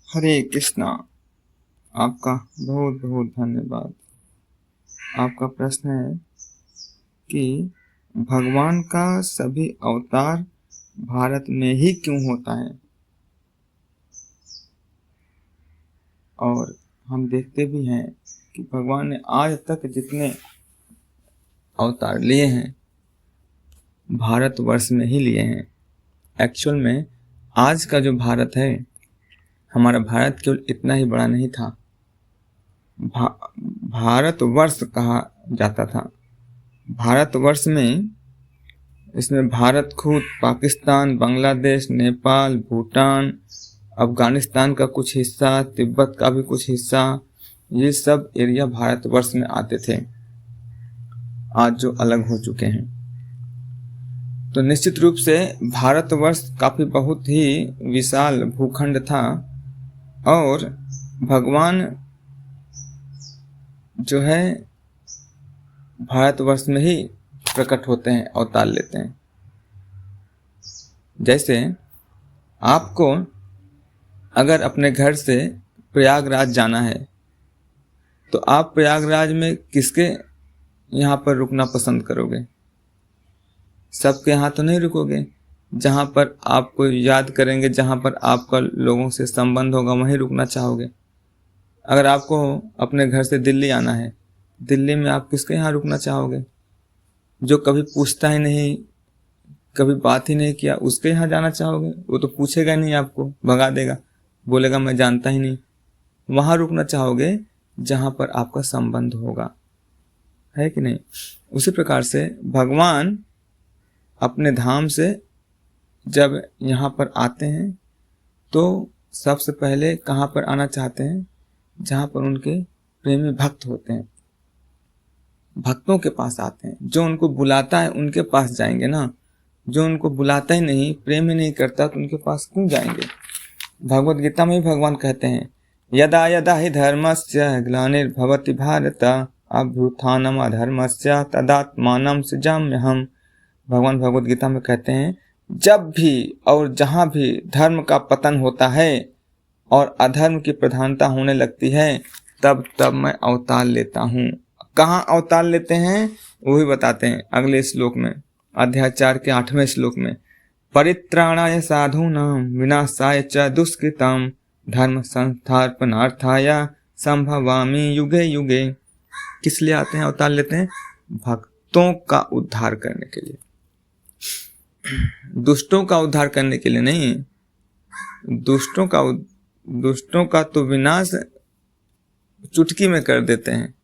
हरे कृष्णा। आपका बहुत बहुत धन्यवाद। आपका प्रश्न है कि भगवान का सभी अवतार भारत में ही क्यों होता है। और हम देखते भी हैं कि भगवान ने आज तक जितने अवतार लिए हैं भारतवर्ष में ही लिए हैं। एक्चुअल में आज का जो भारत है, हमारा भारत केवल इतना ही बड़ा नहीं था। भारतवर्ष कहा जाता था। भारतवर्ष में इसमें भारत खुद, पाकिस्तान, बांग्लादेश, नेपाल, भूटान, अफगानिस्तान का कुछ हिस्सा, तिब्बत का भी कुछ हिस्सा, ये सब एरिया भारतवर्ष में आते थे, आज जो अलग हो चुके हैं। तो निश्चित रूप से भारतवर्ष काफ़ी बहुत ही विशाल भूखंड था और भगवान जो है भारतवर्ष में ही प्रकट होते हैं, अवतार लेते हैं। जैसे आपको अगर अपने घर से प्रयागराज जाना है तो आप प्रयागराज में किसके यहाँ पर रुकना पसंद करोगे? सबके यहाँ तो नहीं रुकोगे। जहाँ पर आपको याद करेंगे, जहाँ पर आपका लोगों से संबंध होगा, वहीं रुकना चाहोगे। अगर आपको अपने घर से दिल्ली आना है, दिल्ली में आप किसके यहाँ रुकना चाहोगे? जो कभी पूछता ही नहीं, कभी बात ही नहीं किया, उसके यहाँ जाना चाहोगे? वो तो पूछेगा नहीं, आपको भगा देगा, बोलेगा मैं जानता ही नहीं। वहाँ रुकना चाहोगे जहाँ पर आपका संबंध होगा, है कि नहीं? उसी प्रकार से भगवान अपने धाम से जब यहाँ पर आते हैं तो सबसे पहले कहाँ पर आना चाहते हैं? जहाँ पर उनके प्रेमी भक्त होते हैं, भक्तों के पास आते हैं। जो उनको बुलाता है उनके पास जाएंगे ना। जो उनको बुलाता ही नहीं, प्रेम ही नहीं करता, तो उनके पास क्यों जाएंगे? भगवत गीता में भी भगवान कहते हैं, यदा यदा हि धर्मस्य ग्लानिर्भवति भारत अभ्युत्थानम् अधर्मस्य तदात्मानं सृजाम्यहम्। भगवान भगवत गीता में कहते हैं, जब भी और जहाँ भी धर्म का पतन होता है और अधर्म की प्रधानता होने लगती है, तब तब मैं अवतार लेता हूँ। कहाँ अवतार लेते हैं वो भी बताते हैं अगले श्लोक में, अध्याय 4 के 8वें श्लोक में। परित्राणाय साधूनां विनाशाय च दुष्कृतां धर्म संस्थापनार्थाय संभवामि युगे युगे। किस लिए आते हैं, अवतार लेते हैं? भक्तों का उद्धार करने के लिए, दुष्टों का उद्धार करने के लिए नहीं। दुष्टों का तो विनाश चुटकी में कर देते हैं,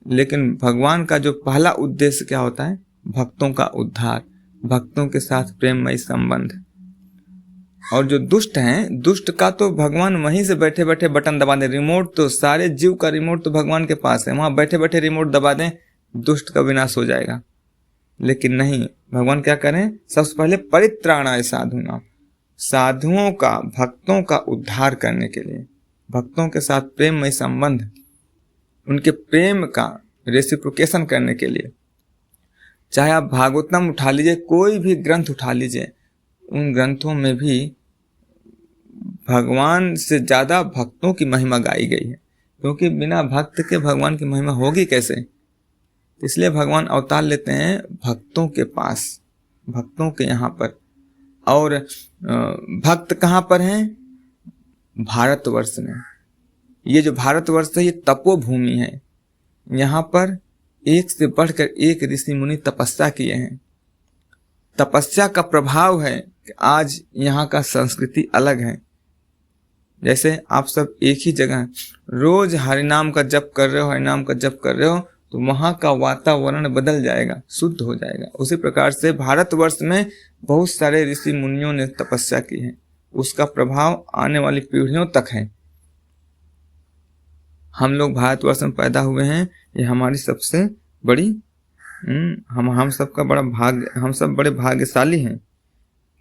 लेकिन भगवान का जो पहला उद्देश्य क्या होता है? भक्तों का उद्धार, भक्तों के साथ प्रेममय संबंध। और जो दुष्ट हैं, दुष्ट का तो भगवान वहीं से बैठे बैठे बटन दबा दें। रिमोट तो सारे जीव का रिमोट तो भगवान के पास है, वहां बैठे बैठे रिमोट दबा दें, दुष्ट का विनाश हो जाएगा। लेकिन नहीं, भगवान क्या करें? सबसे पहले परित्राणाय साधूनां, साधुओं का, भक्तों का उद्धार करने के लिए, भक्तों के साथ प्रेममय संबंध, उनके प्रेम का रेसिप्रोकेशन करने के लिए। चाहे आप भागवतम उठा लीजिए, कोई भी ग्रंथ उठा लीजिए, उन ग्रंथों में भी भगवान से ज़्यादा भक्तों की महिमा गाई गई है, क्योंकि बिना भक्त के भगवान की महिमा होगी कैसे? इसलिए भगवान अवतार लेते हैं भक्तों के पास, भक्तों के यहाँ पर। और भक्त कहाँ पर हैं? भारतवर्ष में। ये जो भारतवर्ष है, ये तपोभूमि है। यहाँ पर एक से बढ़कर एक ऋषि मुनि तपस्या किए हैं। तपस्या का प्रभाव है कि आज यहाँ का संस्कृति अलग है। जैसे आप सब एक ही जगह रोज हरिनाम का जप कर रहे हो, हरिनाम का जप कर रहे हो, तो वहाँ का वातावरण बदल जाएगा, शुद्ध हो जाएगा। उसी प्रकार से भारतवर्ष में बहुत सारे ऋषि मुनियों ने तपस्या की है, उसका प्रभाव आने वाली पीढ़ियों तक है। हम लोग भारतवर्ष में पैदा हुए हैं, ये हमारी सबसे बड़ी हम सबका बड़ा भाग्य, हम सब बड़े भाग्यशाली हैं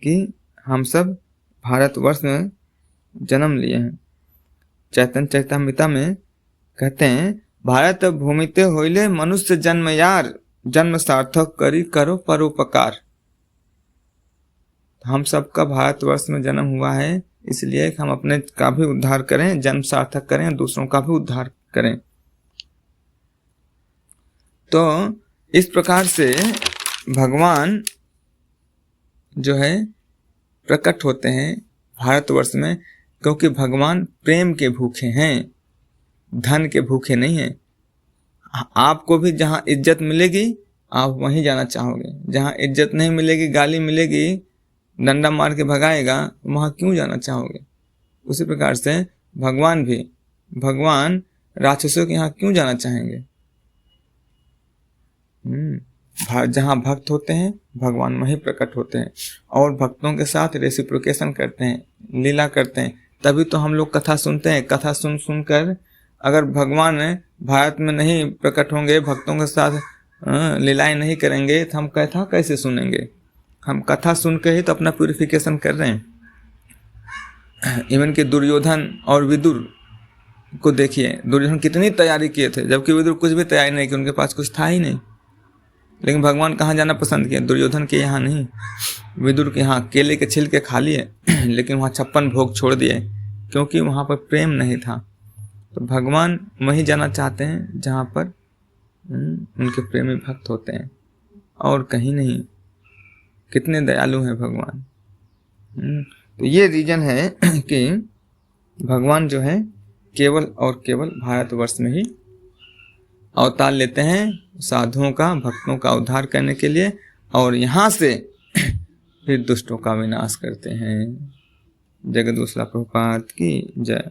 कि हम सब भारतवर्ष में जन्म लिए हैं। चैतन्य चरितामृत में कहते हैं, भारत भूमिते होइले मनुष्य जन्म यार, जन्म सार्थक करी करो परोपकार। हम सबका भारतवर्ष में जन्म हुआ है, इसलिए हम अपने का भी उद्धार करें, जन्म सार्थक करें, दूसरों का भी उद्धार करें। तो इस प्रकार से भगवान जो है प्रकट होते हैं भारतवर्ष में, क्योंकि भगवान प्रेम के भूखे हैं, धन के भूखे नहीं हैं। आपको भी जहाँ इज्जत मिलेगी आप वहीं जाना चाहोगे, जहाँ इज्जत नहीं मिलेगी, गाली मिलेगी, डंडा मार के भगाएगा, वहाँ क्यों जाना चाहोगे। उसी प्रकार से भगवान भी, भगवान राक्षसों के यहाँ क्यों जाना चाहेंगे। जहाँ भक्त होते हैं भगवान वहीं प्रकट होते हैं और भक्तों के साथ रेसिप्रोकेशन करते हैं, लीला करते हैं। तभी तो हम लोग कथा सुनते हैं। कथा सुन कर अगर भगवान भारत में नहीं प्रकट होंगे, भक्तों के साथ लीलाएं नहीं करेंगे, तो हम कथा कैसे सुनेंगे। हम कथा सुन के ही तो अपना प्यूरिफिकेशन कर रहे हैं। इवन कि दुर्योधन और विदुर को देखिए, दुर्योधन कितनी तैयारी किए थे, जबकि विदुर कुछ भी तैयारी नहीं की, उनके पास कुछ था ही नहीं। लेकिन भगवान कहाँ जाना पसंद किए, दुर्योधन के यहाँ नहीं, विदुर के यहाँ। केले के छिलके खा लिए लेकिन वहाँ 56 भोग छोड़ दिए, क्योंकि वहाँ पर प्रेम नहीं था। तो भगवान वहीं जाना चाहते हैं जहाँ पर उनके प्रेमी भक्त होते हैं, और कहीं नहीं। कितने दयालु हैं भगवान। तो ये रीजन है कि भगवान जो है केवल और केवल भारतवर्ष में ही अवतार लेते हैं साधुओं का, भक्तों का उद्धार करने के लिए, और यहाँ से फिर दुष्टों का विनाश करते हैं। जगत वल्लभ प्रभुपाद की जय।